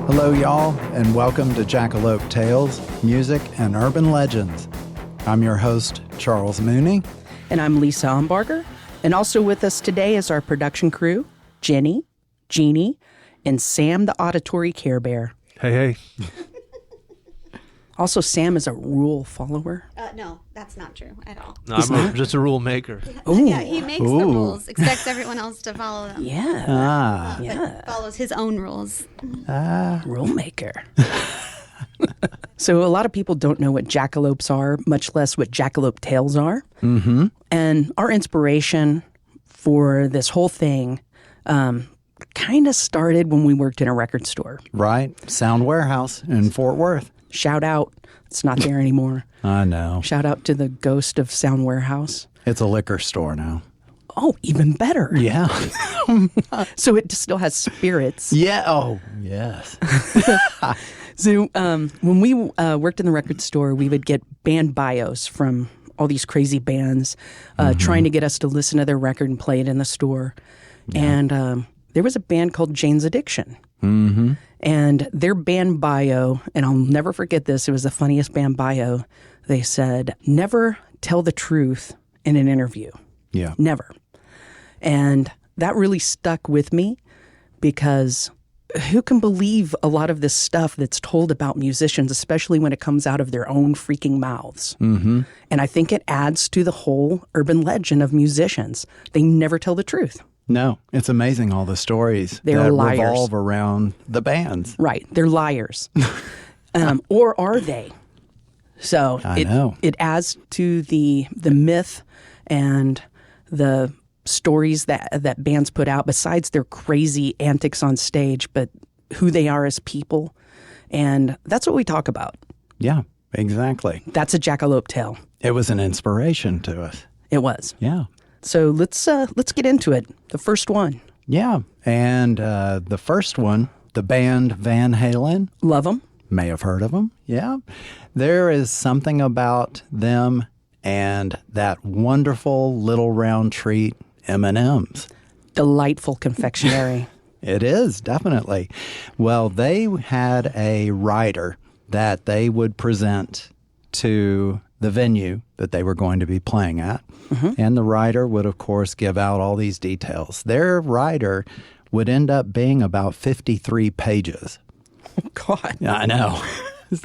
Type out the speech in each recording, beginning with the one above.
Hello, y'all, and welcome to Jackalope Tales, Music and Urban Legends. I'm your host, Charles Mooney. And I'm Lisa Umbarger. And also with us today is our production crew, Jenny, Jeannie, and Sam the Auditory Care Bear. Hey. Also, Sam is a rule follower. No, that's not true at all. No, I'm just a rule maker. Yeah, he makes the rules, expects everyone else to follow them. Yeah. But follows his own rules. Rule maker. So a lot of people don't know what jackalopes are, much less what jackalope tales are. Mm-hmm. And our inspiration for this whole thing kind of started when we worked in a record store. Right. Sound Warehouse in Fort Worth. Shout out. It's not there anymore. I know. Shout out to the ghost of Sound Warehouse. It's a liquor store now. Oh, even better. Yeah. So it still has spirits. Yeah. Oh, yes. So when we worked in the record store, we would get band bios from all these crazy bands trying to get us to listen to their record and play it in the store. Yeah. And there was a band called Jane's Addiction. Mm-hmm. And their band bio, and I'll never forget this, it was the funniest band bio. They said, never tell the truth in an interview. Yeah. Never. And that really stuck with me because who can believe a lot of this stuff that's told about musicians, especially when it comes out of their own freaking mouths? Mm-hmm. And I think it adds to the whole urban legend of musicians. They never tell the truth. No, it's amazing all the stories They're that liars. revolve around the bands. Right. They're liars. Or are they? So it adds to the myth and the stories that bands put out, besides their crazy antics on stage, but who they are as people. And that's what we talk about. Yeah, exactly. That's a jackalope tale. It was an inspiration to us. It was. Yeah. So let's get into it. The first one. Yeah. And the first one, the band Van Halen. Love them. May have heard of them. Yeah. There is something about them and that wonderful little round treat, M&M's. Delightful confectionery. It is, definitely. Well, they had a rider that they would present to the venue that they were going to be playing at. Mm-hmm. And the rider would, of course, give out all these details. Their rider would end up being about 53 pages. Oh, God. I know.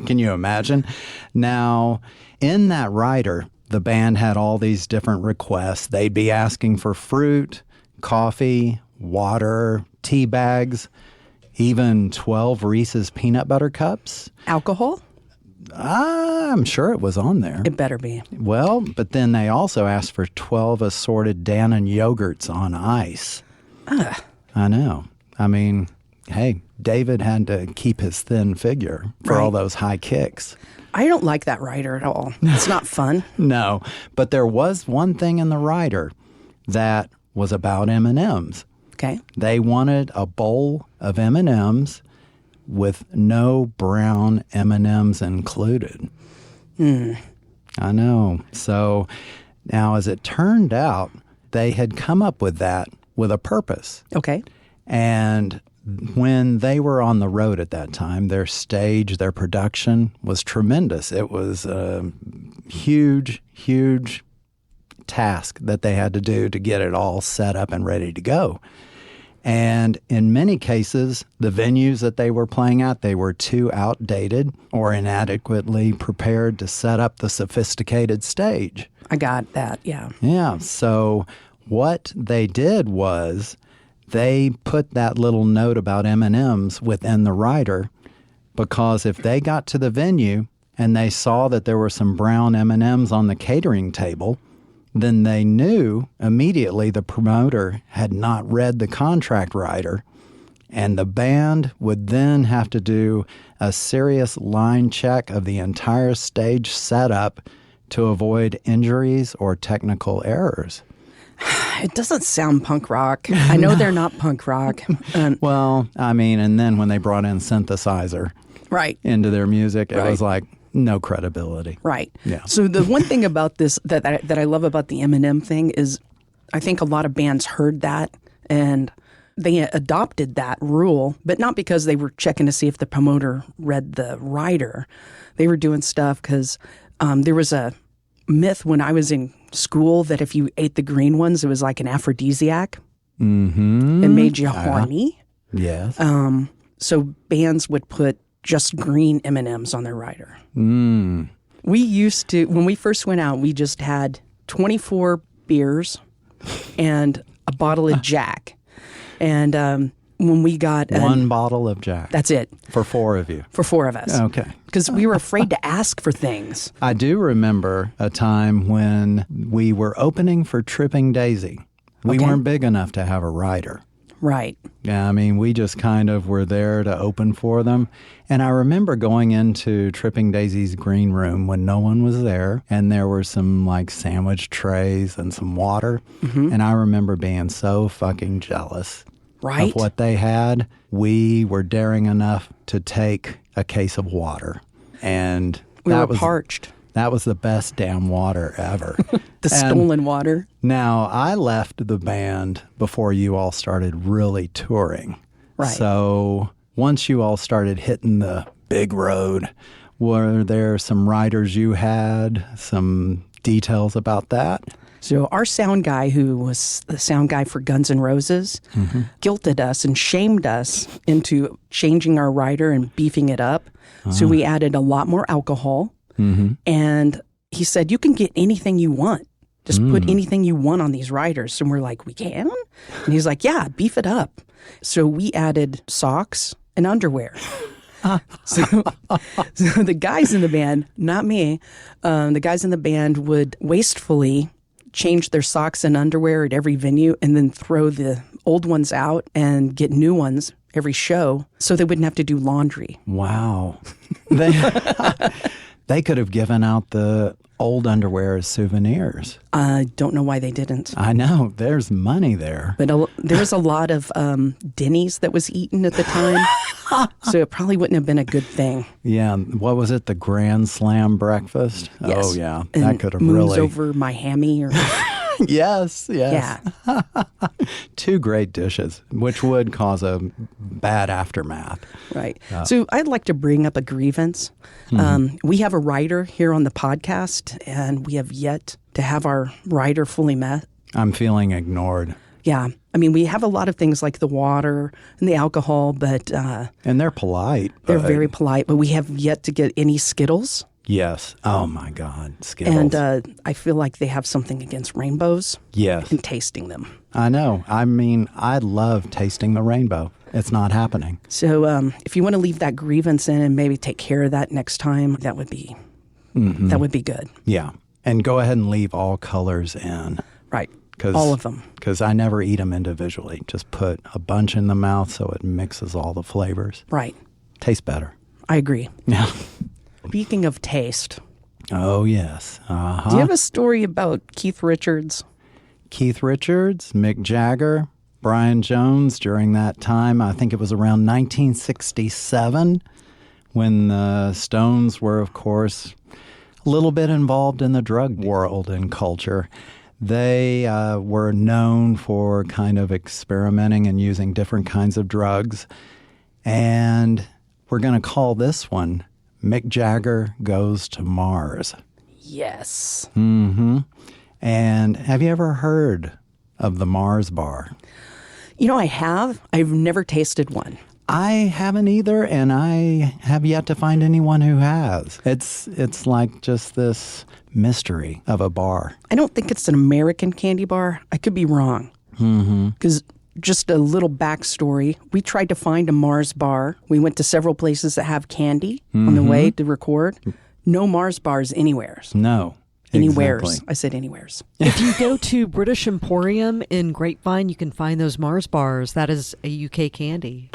Can you imagine? Now, in that rider, the band had all these different requests. They'd be asking for fruit, coffee, water, tea bags, even 12 Reese's peanut butter cups. Alcohol? I'm sure it was on there. It better be. Well, but then they also asked for 12 assorted Dannon yogurts on ice. I know. I mean, hey, David had to keep his thin figure for all those high kicks. I don't like that rider at all. It's not fun. No, but there was one thing in the rider that was about M&Ms. Okay. They wanted a bowl of M&Ms with no brown M&Ms included. I know. So now, as it turned out, they had come up with that with a purpose. Okay. And when they were on the road at that time, their stage, their production was tremendous. It was a huge, huge task that they had to do to get it all set up and ready to go. And in many cases, the venues that they were playing at, they were too outdated or inadequately prepared to set up the sophisticated stage. I got that, yeah. Yeah, so what they did was they put that little note about M&Ms within the rider, because if they got to the venue and they saw that there were some brown M&Ms on the catering table, then they knew immediately the promoter had not read the contract rider, and the band would then have to do a serious line check of the entire stage setup to avoid injuries or technical errors. It doesn't sound punk rock. I know they're not punk rock. Well, I mean, and then when they brought in synthesizer into their music, it was like, no credibility. Right. Yeah. So the one thing about this that I love about the Eminem thing is I think a lot of bands heard that and they adopted that rule, but not because they were checking to see if the promoter read the rider. They were doing stuff because there was a myth when I was in school that if you ate the green ones, it was like an aphrodisiac. Mm-hmm. It made you horny. Yes. So bands would put just green M&Ms on their rider. We used to, when we first went out, we just had 24 beers and a bottle of Jack. And when we got... One bottle of Jack. That's it. For 4 of you. For 4 of us. Okay. Because we were afraid to ask for things. I do remember a time when we were opening for Tripping Daisy. We weren't big enough to have a rider. Right. Yeah, I mean, we just kind of were there to open for them. And I remember going into Tripping Daisy's green room when no one was there, and there were some, like, sandwich trays and some water. Mm-hmm. And I remember being so fucking jealous of what they had. We were daring enough to take a case of water. And we were parched. That was the best damn water ever. Stolen water. Now, I left the band before you all started really touring. Right. So once you all started hitting the big road, were there some riders you had, some details about that? So our sound guy, who was the sound guy for Guns N' Roses, guilted us and shamed us into changing our rider and beefing it up. So we added a lot more alcohol. And he said, you can get anything you want. Just put anything you want on these riders. And we're like, we can? And he's like, yeah, beef it up. So we added socks and underwear. So the guys in the band, not me, the guys in the band would wastefully change their socks and underwear at every venue and then throw the old ones out and get new ones every show so they wouldn't have to do laundry. Wow. They could have given out the old underwear as souvenirs. I don't know why they didn't. I know. There's money there. But there was a lot of Denny's that was eaten at the time, so it probably wouldn't have been a good thing. Yeah. What was it? The Grand Slam breakfast? Yes. Oh, yeah. And that could have moons really... over my hammy. Or... Yes. Yeah. 2 great dishes, which would cause a bad aftermath. Right. So I'd like to bring up a grievance. We have a writer here on the podcast, and we have yet to have our writer fully met. I'm feeling ignored. Yeah. I mean, we have a lot of things like the water and the alcohol, but... and they're polite. They're very polite, but we have yet to get any Skittles. Yes. Oh, my God. Skittles. And I feel like they have something against rainbows. Yes. And tasting them. I know. I mean, I love tasting the rainbow. It's not happening. So if you want to leave that grievance in and maybe take care of that next time, that would be good. Yeah. And go ahead and leave all colors in. Right. All of them. Because I never eat them individually. Just put a bunch in the mouth so it mixes all the flavors. Right. Tastes better. I agree. Yeah. Speaking of taste. Oh, yes. Do you have a story about Keith Richards? Keith Richards, Mick Jagger, Brian Jones during that time. I think it was around 1967 when the Stones were, of course, a little bit involved in the drug world and culture. They were known for kind of experimenting and using different kinds of drugs. And we're going to call this one Mick Jagger Goes to Mars. Yes. Mm-hmm. And have you ever heard of the Mars bar? You know, I have. I've never tasted one. I haven't either, and I have yet to find anyone who has. It's like just this mystery of a bar. I don't think it's an American candy bar. I could be wrong. Because just a little backstory, we tried to find a Mars bar. We went to several places that have candy on the way to record. No Mars bars anywhere. No. Anywheres. Exactly. I said anywheres. If you go to British Emporium in Grapevine, you can find those Mars bars. That is a UK candy.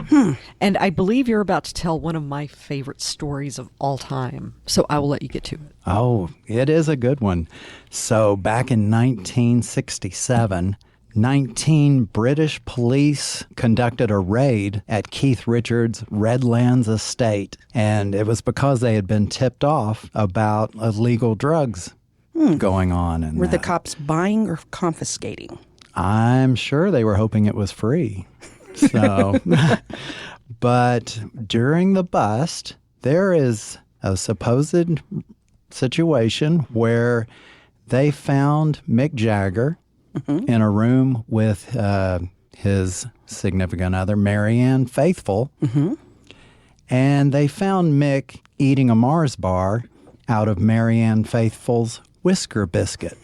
And I believe you're about to tell one of my favorite stories of all time. So I will let you get to it. Oh, it is a good one. So back in 1967, 19 British police conducted a raid at Keith Richards' Redlands estate. And it was because they had been tipped off about illegal drugs going on. Were the cops buying or confiscating? I'm sure they were hoping it was free. So, but during the bust, there is a supposed situation where they found Mick Jagger in a room with his significant other, Marianne Faithfull, and they found Mick eating a Mars bar out of Marianne Faithfull's whisker biscuit.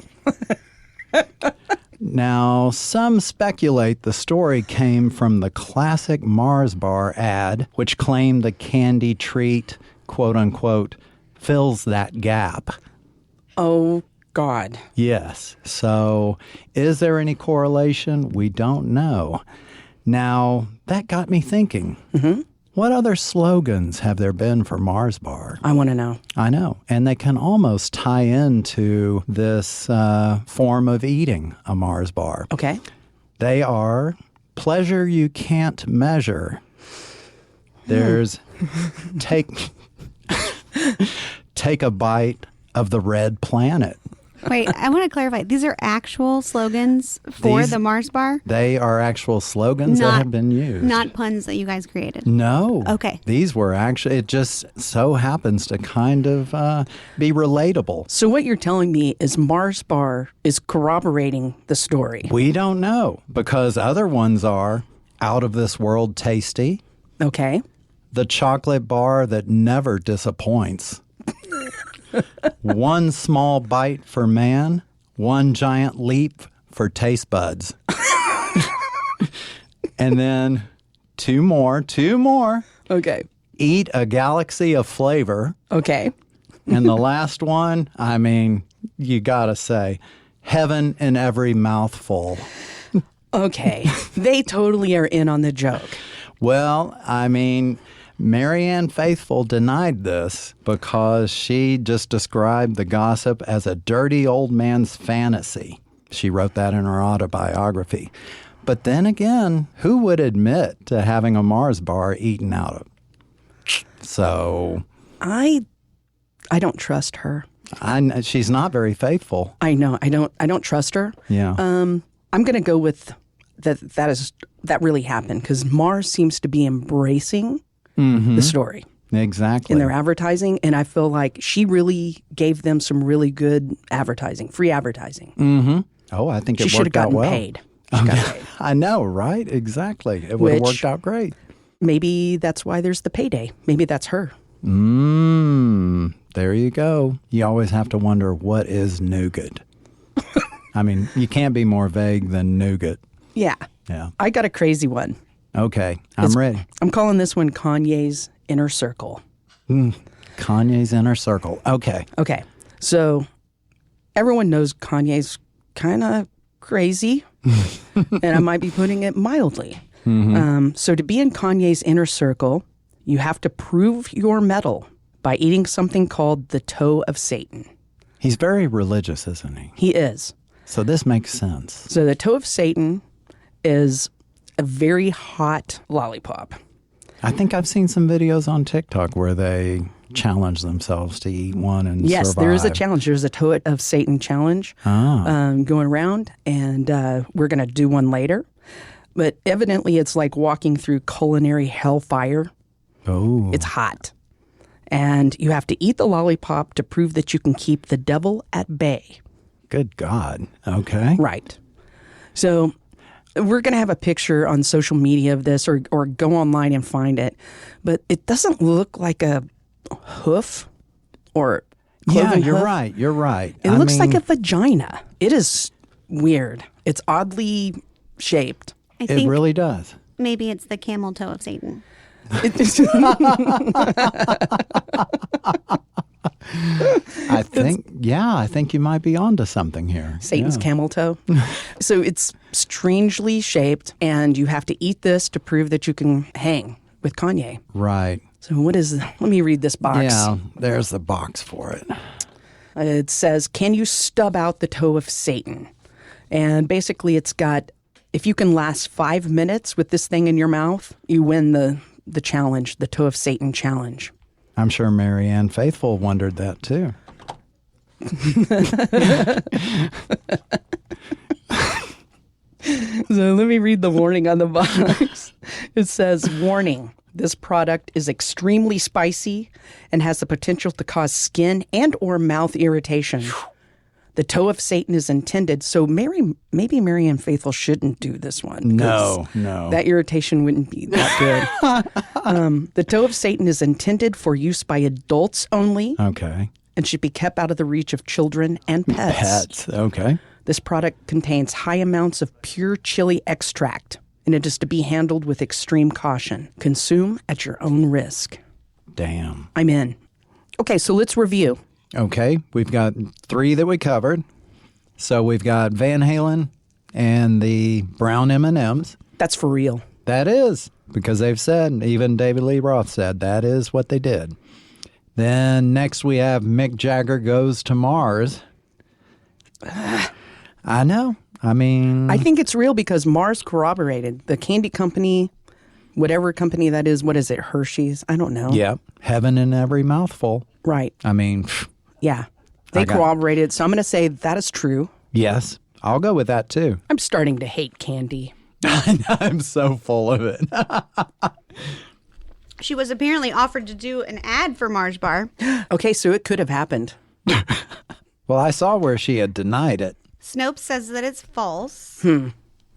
Now, some speculate the story came from the classic Mars bar ad, which claimed the candy treat, quote unquote, fills that gap. Oh, God. Yes. So, is there any correlation? We don't know. Now, that got me thinking. What other slogans have there been for Mars Bar? I want to know. I know. And they can almost tie into this form of eating a Mars bar. Okay. They are pleasure you can't measure. There's take a bite of the red planet. Wait, I want to clarify. These are actual slogans for the Mars bar? They are actual slogans that have been used. Not puns that you guys created? No. Okay. These were actually, it just so happens to kind of be relatable. So what you're telling me is Mars bar is corroborating the story. We don't know because other ones are out of this world tasty. Okay. The chocolate bar that never disappoints. One small bite for man, one giant leap for taste buds. And then two more. Okay. Eat a galaxy of flavor. Okay. And the last one, I mean, you gotta say, heaven in every mouthful. Okay. They totally are in on the joke. Well, I mean, Marianne Faithfull denied this because she just described the gossip as a dirty old man's fantasy. She wrote that in her autobiography. But then again, who would admit to having a Mars bar eaten out of? So I don't trust her. She's not very faithful. I know. I don't trust her. Yeah. I'm going to go with that really happened because Mars seems to be embracing the story. Exactly. In their advertising. And I feel like she really gave them some really good advertising, free advertising. Oh, I think she it should have worked out gotten well. paid. She got paid. I know, right? Exactly. It would have worked out great. Maybe that's why there's the payday. Maybe that's her. There you go. You always have to wonder, what is nougat? I mean, you can't be more vague than nougat. Yeah. Yeah. I got a crazy one. Okay, I'm ready. I'm calling this one Kanye's Inner Circle. Kanye's Inner Circle. Okay. Okay. So everyone knows Kanye's kind of crazy, and I might be putting it mildly. So to be in Kanye's Inner Circle, you have to prove your mettle by eating something called the toe of Satan. He's very religious, isn't he? He is. So this makes sense. So the toe of Satan is a very hot lollipop. I think I've seen some videos on TikTok where they challenge themselves to eat one and yes, survive. there is a challenge. There's a toe of Satan challenge going around, and we're going to do one later. But evidently, it's like walking through culinary hellfire. Oh. It's hot. And you have to eat the lollipop to prove that you can keep the devil at bay. Good God. Okay. Right. So we're going to have a picture on social media of this or go online and find it. But it doesn't look like a hoof or cloven you're hoof. right. You're right. It looks like a vagina. It is weird. It's oddly shaped. I It think really does. maybe it's the camel toe of Satan. I think you might be onto something here. Satan's camel toe. So it's strangely shaped, and you have to eat this to prove that you can hang with Kanye. Right. So let me read this box. Yeah, there's the box for it. It says, can you stub out the toe of Satan? And basically it's got, if you can last 5 minutes with this thing in your mouth, you win the challenge, the toe of Satan challenge. I'm sure Marianne Faithfull wondered that too. So let me read the warning on the box. It says, warning, this product is extremely spicy and has the potential to cause skin and or mouth irritation. The toe of Satan is intended, so maybe Marianne Faithfull shouldn't do this one. No. That irritation wouldn't be that good. The toe of Satan is intended for use by adults only. Okay. And should be kept out of the reach of children and pets. Pets, okay. This product contains high amounts of pure chili extract, and it is to be handled with extreme caution. Consume at your own risk. Damn. I'm in. Okay, so let's review. Okay, we've got 3 that we covered. So we've got Van Halen and the brown M&Ms. That's for real. That is, because they've said, even David Lee Roth said, that is what they did. Then next we have Mick Jagger Goes to Mars. I know. I mean, I think it's real because Mars corroborated. The candy company, whatever company that is, what is it, Hershey's? I don't know. Yeah, heaven in every mouthful. Right. I mean, yeah, they corroborated. So I'm going to say that is true. Yes, I'll go with that too. I'm starting to hate candy. I'm so full of it. She was apparently offered to do an ad for Mars Bar. Okay, so it could have happened. Well, I saw where she had denied it. Snopes says that it's false.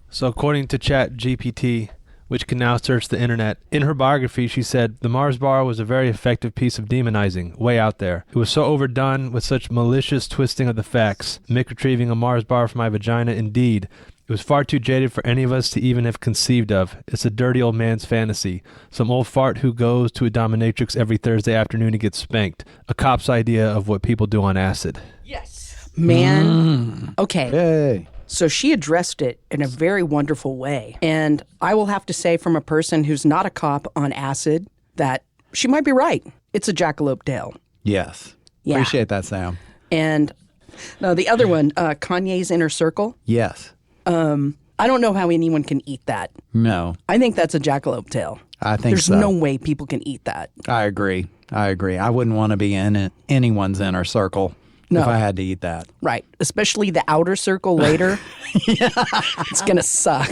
So according to ChatGPT, which can now search the internet, in her biography she said, the Mars bar was a very effective piece of demonizing, way out there. It was so overdone with such malicious twisting of the facts. Mick retrieving a Mars bar from my vagina, indeed. It was far too jaded for any of us to even have conceived of. It's a dirty old man's fantasy. Some old fart who goes to a dominatrix every Thursday afternoon to get spanked. A cop's idea of what people do on acid. Yes. Man. Okay. Hey. So she addressed it in a very wonderful way. And I will have to say, from a person who's not a cop on acid, that she might be right. It's a jackalope tail. Yes. Yeah. Appreciate that, Sam. And the other one, Kanye's Inner Circle. Yes. I don't know how anyone can eat that. No. I think that's a jackalope tail. I think There's so. no way people can eat that. I agree. I wouldn't want to be in anyone's inner circle if I had to eat that. Right. Especially the outer circle later. It's going to suck.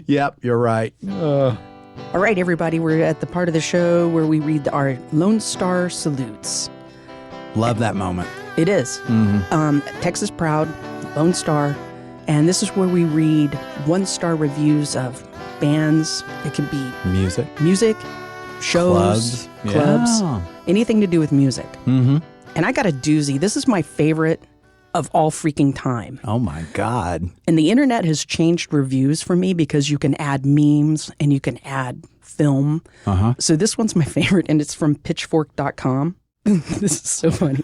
Yep, you're right. All right, everybody. We're at the part of the show where we read our Lone Star salutes. Love that moment. It is. Texas Proud, Lone Star. And this is where we read 1-star reviews of bands. It can be Music, shows, clubs, Yeah. anything to do with music. Mm-hmm. And I got a doozy. This is my favorite of all freaking time. Oh, my God. And the internet has changed reviews for me because you can add memes and you can add film. Uh-huh. So this one's my favorite, and it's from pitchfork.com. This is so funny.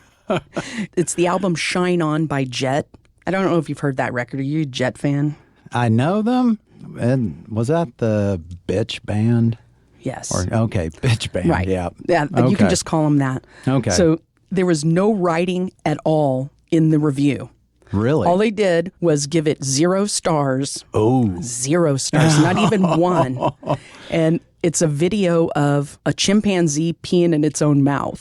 It's the album Shine On by Jet. I don't know if you've heard that record. Are you a Jet fan? I know them. And was that the Bitch Band? Yes. Okay, Bitch Band. Right. Yeah. Yeah, Okay. you can just call them that. Okay. So there was no writing at all in the review. Really? All they did was give it 0 stars. Oh. 0 stars, not even 1. And it's a video of a chimpanzee peeing in its own mouth.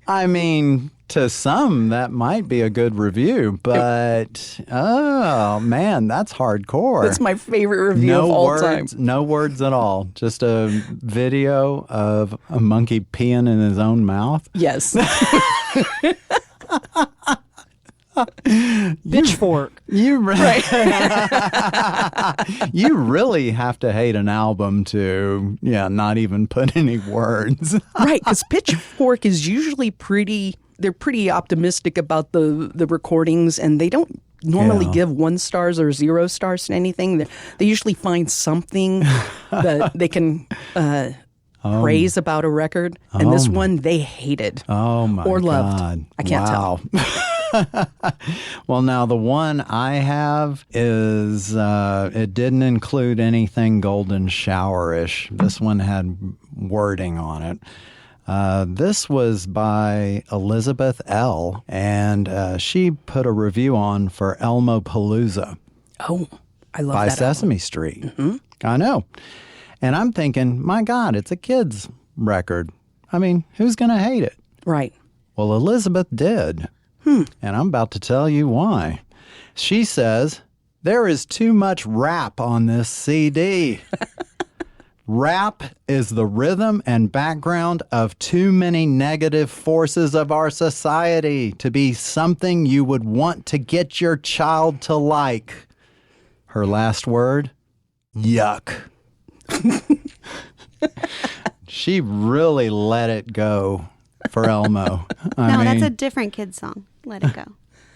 I mean, to some, that might be a good review, but, oh, man, that's hardcore. That's my favorite review of all time. No words at all. Just a video of a monkey peeing in his own mouth. Yes. Pitchfork. You really have to hate an album to, not even put any words. Right, because Pitchfork is usually they're pretty optimistic about the recordings, and they don't normally give 1 stars or 0 stars to anything. They usually find something that they can praise about a record, and this one they hated. Oh, my or loved. God. I can't tell. Well, now the one I have is it didn't include anything golden shower-ish. This one had wording on it. This was by Elizabeth L., and she put a review on for Elmopalooza. Oh, I love by that Sesame album. Street. Mm-hmm. I know. And I'm thinking, my God, it's a kid's record. I mean, who's going to hate it? Right. Well, Elizabeth did. And I'm about to tell you why. She says, there is too much rap on this CD. Rap is the rhythm and background of too many negative forces of our society to be something you would want to get your child to like. Her last word, yuck. She really let it go for Elmo. That's a different kid's song. Let it go.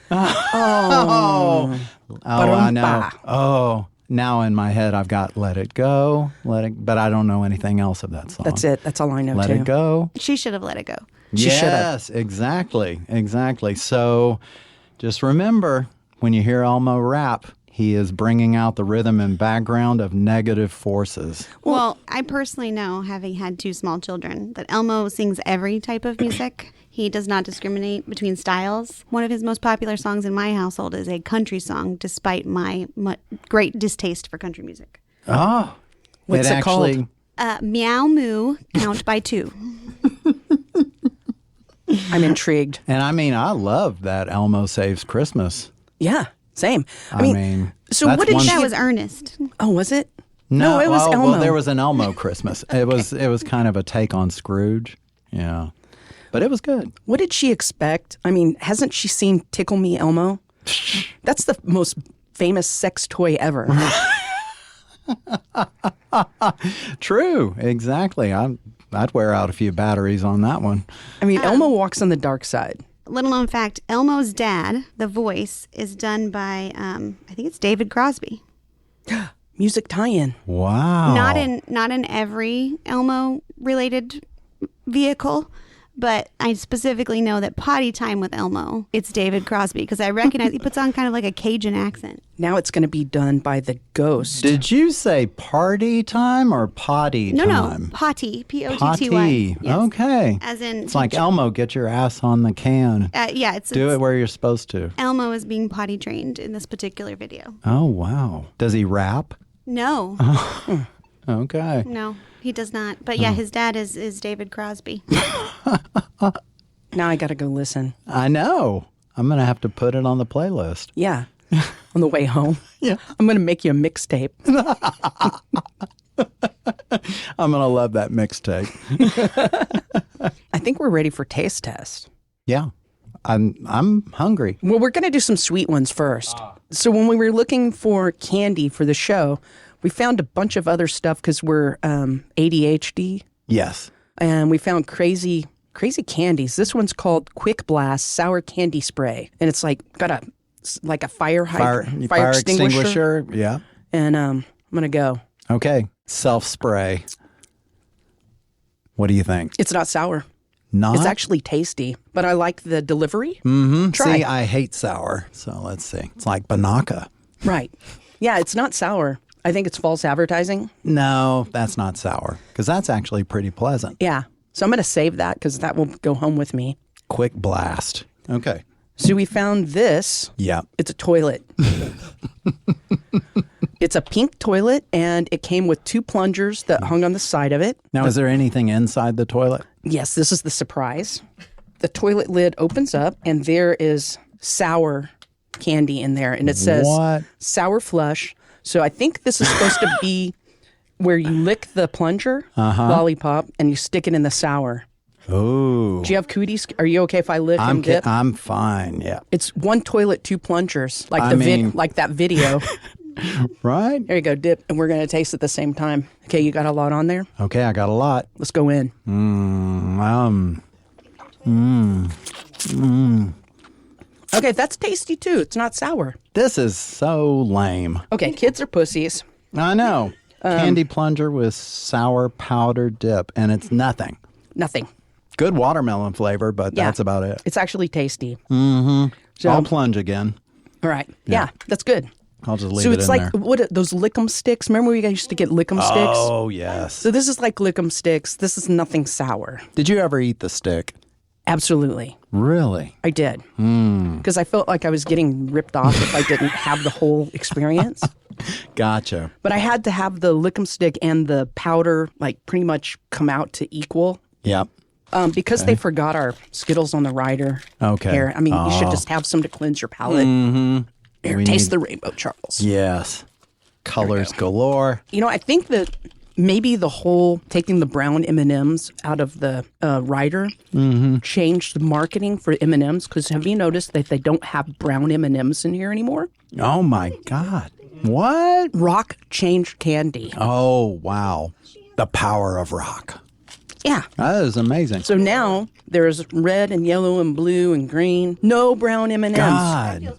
Oh, I know. Oh, now in my head I've got Let It Go, but I don't know anything else of that song. That's it. That's all I know, Let too. It Go. She should have let it go. Yes, exactly. So just remember, when you hear Elmo rap, he is bringing out the rhythm and background of negative forces. Well, I personally know, having had 2 small children, that Elmo sings every type of music. He does not discriminate between styles. One of his most popular songs in my household is a country song, despite my great distaste for country music. Oh. What's it called? Meow Moo, Count by 2. I'm intrigued. And I love that Elmo Saves Christmas. Yeah, same. I mean so what did That was Ernest. Oh, was it? No, it was Elmo. Well, there was an Elmo Christmas. It was kind of a take on Scrooge. Yeah. But it was good. What did she expect? I mean, hasn't she seen Tickle Me Elmo? That's the most famous sex toy ever. True. Exactly. I'd wear out a few batteries on that one. I mean, Elmo walks on the dark side. Little known fact, Elmo's dad, the voice, is done by, I think it's David Crosby. Music tie-in. Wow. Not in every Elmo-related vehicle, but I specifically know that Potty Time with Elmo, it's David Crosby, because I recognize he puts on kind of like a Cajun accent. Now it's going to be done by the ghost. Did you say party time or potty time? No, Potty, Potty. Potty. Yes. Okay. As in, it's like Elmo, get your ass on the can. Do it where you're supposed to. Elmo is being potty trained in this particular video. Oh, wow. Does he rap? No. Okay. No, he does not. But yeah, his dad is David Crosby. Now I got to go listen. I know. I'm going to have to put it on the playlist. Yeah. On the way home. Yeah. I'm going to make you a mixtape. I'm going to love that mixtape. I think we're ready for taste test. Yeah. I'm hungry. Well, we're going to do some sweet ones first. So when we were looking for candy for the show, we found a bunch of other stuff because we're ADHD. Yes. And we found crazy candies. This one's called Quick Blast Sour Candy Spray. And it's got a fire extinguisher. Yeah. And I'm going to go. Okay. Self-spray. What do you think? It's not sour. Not? It's actually tasty, but I like the delivery. Mm-hmm. Try. See, I hate sour. So let's see. It's like Banaka. Right. Yeah, it's not sour. I think it's false advertising. No, that's not sour because that's actually pretty pleasant. Yeah. So I'm going to save that because that will go home with me. Quick blast. Okay. So we found this. Yeah. It's a toilet. It's a pink toilet, and it came with 2 plungers that hung on the side of it. Now, is there anything inside the toilet? Yes, this is the surprise. The toilet lid opens up, and there is sour candy in there, and it says sour flush. So I think this is supposed to be where you lick the plunger lollipop and you stick it in the sour. Oh. Do you have cooties? Are you okay if I lick and dip? I'm fine, yeah. It's 1 toilet, 2 plungers, like like that video. Right? There you go, dip, and we're going to taste at the same time. Okay, you got a lot on there? Okay, I got a lot. Let's go in. Okay, that's tasty too. It's not sour. This is so lame. Okay, kids are pussies. I know. Candy plunger with sour powder dip, and it's nothing. Nothing. Good watermelon flavor, but that's about it. It's actually tasty. Mm-hmm. So, I'll plunge again. All right. Yeah, that's good. I'll just leave so it it's in like there. what those lick'em sticks. Remember we used to get lick'em sticks? Oh, yes. So this is like lick'em sticks. This is nothing sour. Did you ever eat the stick? Absolutely. Really? I did. Because I felt like I was getting ripped off if I didn't have the whole experience. Gotcha. But I had to have the lick'em stick and the powder like pretty much come out to equal. Yep. Because they forgot our Skittles on the rider. Okay. Here, I mean, you should just have some to cleanse your palate. Here, taste the rainbow, Charles. Yes. Colors galore. You know, I think that maybe the whole taking the brown M&Ms out of the rider changed the marketing for M&Ms. Because have you noticed that they don't have brown M&Ms in here anymore? Oh, my God. What? Rock changed candy. Oh, wow. The power of rock. Yeah. That is amazing. So now there's red and yellow and blue and green. No brown M&Ms. God.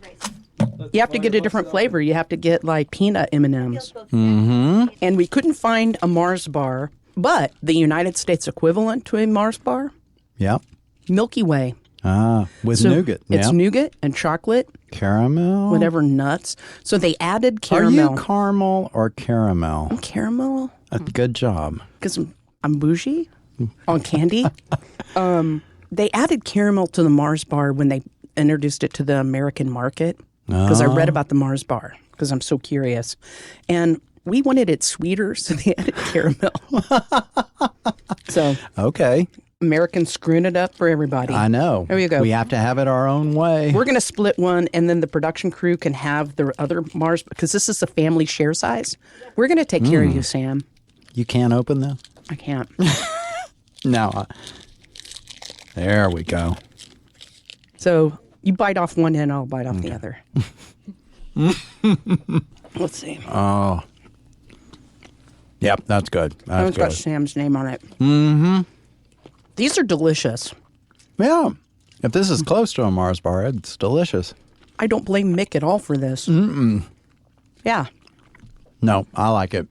You have to get a different flavor. You have to get like peanut M&Ms. And we couldn't find a Mars bar, but the United States equivalent to a Mars bar, Yep. Milky Way. With So nougat. It's Yep. nougat and chocolate, Caramel. whatever nuts. So they added Are caramel. you caramel or caramel? Caramel? Good job. Because I'm bougie on candy. They added caramel to the Mars bar when they introduced it to the American market. Because I read about the Mars bar because I'm so curious. And we wanted it sweeter, so they added caramel. So Okay. Americans screwing it up for everybody. I know. There you go. We have to have it our own way. We're going to split one, and then the production crew can have the other Mars, because this is a family share size. We're going to take care of you, Sam. You can't open them? I can't. No. There we go. So you bite off one end, I'll bite off the other. Let's see. Oh. Yep, that's good. That That's one's got good. Sam's name on it. These are delicious. Yeah. If this is close to a Mars bar, it's delicious. I don't blame Mick at all for this. Yeah. No, I like it.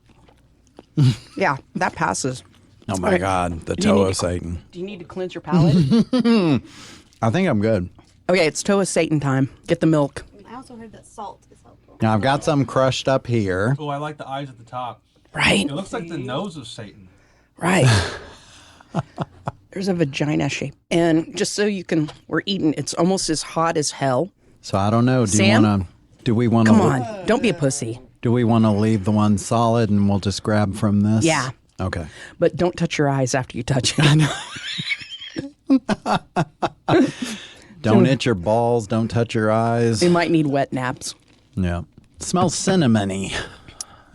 Yeah, that passes. Oh, my Okay. God. The Do you toe need of Satan. Do you need to cleanse your palate? I think I'm good. Okay, it's toe of Satan time. Get the milk. I also heard that salt is helpful. Now, I've got some crushed up here. Oh, I like the eyes at the top. Right? It looks like the nose of Satan. Right. There's a vagina shape. And just so you can, we're eating, it's almost as hot as hell. So I don't know. Sam? Do we want to? Come on, don't be a pussy. Do we want to leave the one solid and we'll just grab from this? Yeah. Okay. But don't touch your eyes after you touch it. Don't itch your balls. Don't touch your eyes. You might need wet naps. Yeah. Smells cinnamony.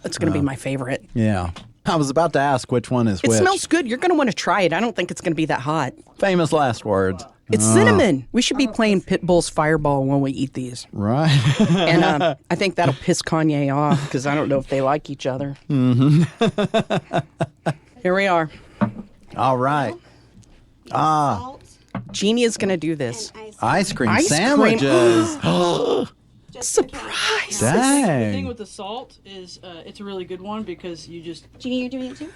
That's going to be my favorite. Yeah. I was about to ask which one is It which. smells good. You're going to want to try it. I don't think it's going to be that hot. Famous last words. It's cinnamon. We should be playing Pitbull's Fireball when we eat these. Right. And I think that'll piss Kanye off because I don't know if they like each other. Here we are. All right. Salt Jeannie is going to do this. and Ice cream Ice cream. sandwiches. Surprise. The thing Dang. with the salt is it's a really good one because you just Jeannie, you're doing it too?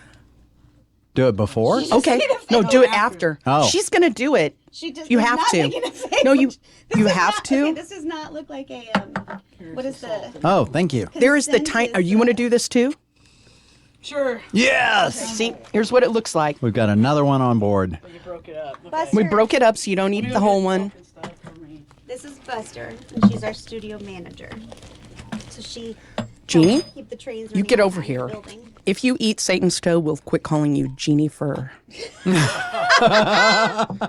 Do it before? Okay. No, do it after. Oh. She's going to do it. She just You does have not to. make it a sandwich. No, you This does have not- to. Okay, this does not look like a what is the Oh, thank you. There is the tiny. consensus You want to of- do this too? sure Yes. See, here's what it looks like. We've got another one on board. you broke it up. Okay. Buster. We broke it up so you don't eat the whole one. And stuff for me. This is Buster, and she's our studio manager. So she Jeannie, helps keep the trains you running get over around the here. building. If you eat Satan's toe, we'll quit calling you Jeannie Fur.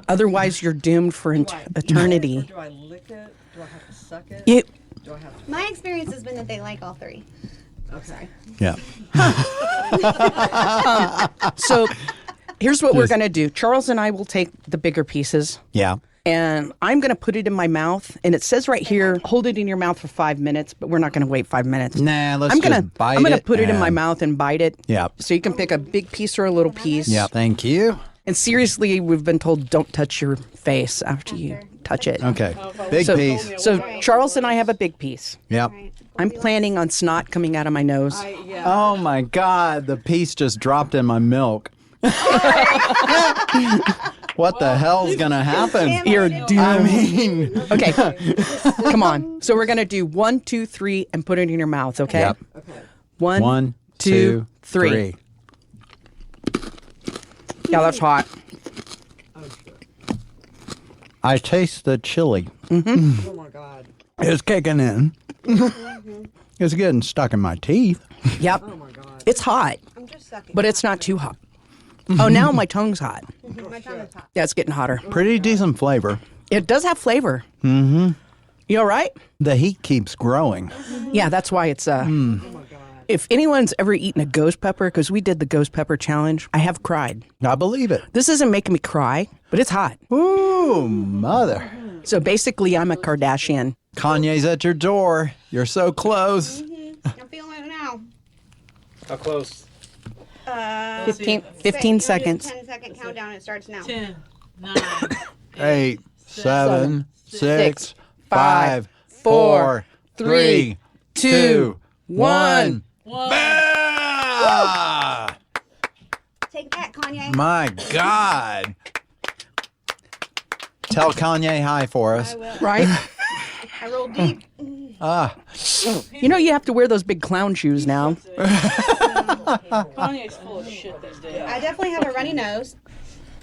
Otherwise, you're doomed for eternity. Do I lick it? Do I have to suck it? You, Do I have to? My experience has been that they like all three. Okay. Yeah. so here's what we're going to do. Charles and I will take the bigger pieces. Yeah. And I'm going to put it in my mouth. And it says right here, hold it in your mouth for 5 minutes, but we're not going to wait 5 minutes. Nah, let's I'm gonna, just bite I'm gonna it put it in my and- mouth and bite it. Yeah. So you can pick a big piece or a little piece. Yeah. Thank you. And seriously, we've been told don't touch your face after you touch it. Okay. Big So, piece. so Charles and I have a big piece. Yep. I'm planning on snot coming out of my nose. Oh my God, the piece just dropped in my milk. What the hell's gonna happen? You're doomed. I mean, Okay, come on. So we're gonna do 1, 2, 3, and put it in your mouth. Okay. Yep. One, 1, two, 2, 3. 3. Yeah, that's hot. I taste the chili. Oh my God. It's kicking in. It's getting stuck in my teeth. Yep. Oh my God. It's hot, I'm just sucking. but it's not too hot. Oh, now my tongue's hot. My tongue is hot. Yeah, it's getting hotter. Pretty decent flavor. It does have flavor. Mm-hmm. You all right? The heat keeps growing. Yeah, that's why it's If anyone's ever eaten a ghost pepper, because we did the ghost pepper challenge, I have cried. I believe it. This isn't making me cry, but it's hot. Ooh, mother. So basically, I'm a Kardashian. Kanye's at your door. You're so close. I'm feeling it now. How close? 15 seconds. 10-second countdown. It starts now. 10, 9, 8, 7, 6, 5, 4, 3, 2, 1. 1. Ah! Take that, Kanye. My God. Tell Kanye hi for us. I will. Right? I roll deep. You know, you have to wear those big clown shoes now. Kanye's full of shit these days. I definitely have a runny nose,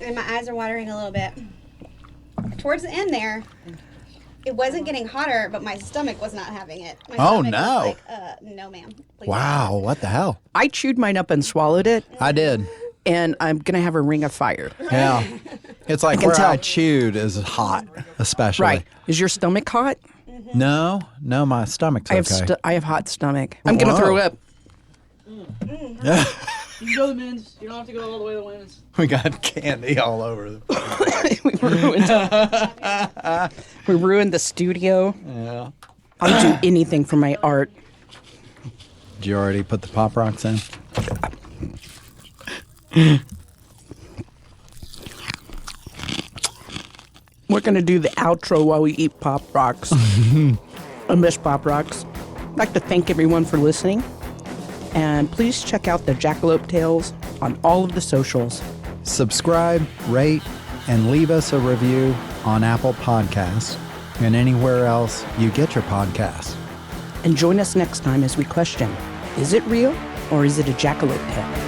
and my eyes are watering a little bit. Towards the end there, it wasn't getting hotter, but my stomach was not having it. My Oh, stomach no. was like, no, ma'am. Please Wow, what the hell? I chewed mine up and swallowed it, I did. and I'm going to have a ring of fire. Yeah. It's like can where tell. I chewed is hot, especially. Right. Is your stomach hot? No, my stomach's okay. I have hot stomach. I'm going to Whoa. throw up. You can go to the men's. You don't have to go all the way to the women's. We got candy all over the We ruined the studio. Yeah. I'll do anything for my art. Did you already put the Pop Rocks in? We're going to do the outro while we eat Pop Rocks. I miss Pop Rocks. I'd like to thank everyone for listening. And please check out the Jackalope Tales on all of the socials. Subscribe, rate, and leave us a review on Apple Podcasts and anywhere else you get your podcasts. And join us next time as we question, is it real or is it a jackalope tale?